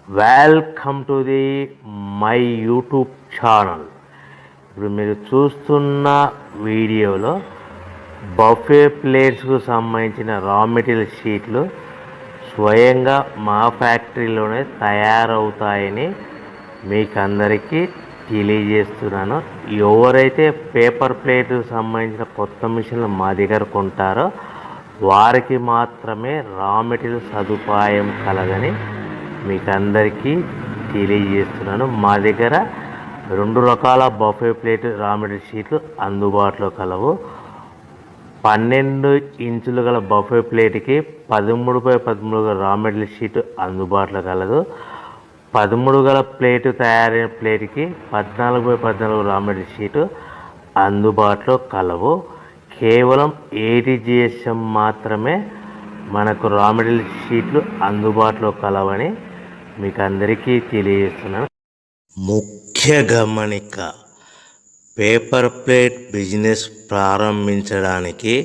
Welcome to the my YouTube channel. ఇప్పుడు మీరు చూస్తున్న వీడియోలో బఫే ప్లేట్స్కు సంబంధించిన రా మెటీరియల్ షీట్లు స్వయంగా మా ఫ్యాక్టరీలోనే తయారవుతాయని మీకు అందరికీ తెలియజేస్తున్నాను. ఎవరైతే పేపర్ ప్లేట్కు సంబంధించిన కొత్త మిషన్లు మా దగ్గర కొంటారో వారికి మాత్రమే రా మెటీరియల్ సదుపాయం కలదని మీకు అందరికీ తెలియజేస్తున్నాను. మా దగ్గర 2 రకాల బఫే ప్లేట్ రా మెటీరియల్ షీట్లు అందుబాటులో కలవు. 12 ఇంచులు గల బఫే ప్లేట్కి 13x13 గల రా మెటీరియల్ షీట్ అందుబాటులో కలదు. 13 గల ప్లేటు తయారైన ప్లేట్కి 14x14 రా మెటీరియల్ షీటు అందుబాటులో కలవు. కేవలం ATGSM మాత్రమే మనకు రా మెటీరియల్ షీట్లు అందుబాటులో కలవని మీకు అందరికీ తెలియజేస్తున్నాను. ముఖ్య గమనిక: పేపర్ ప్లేట్ బిజినెస్ ప్రారంభించడానికి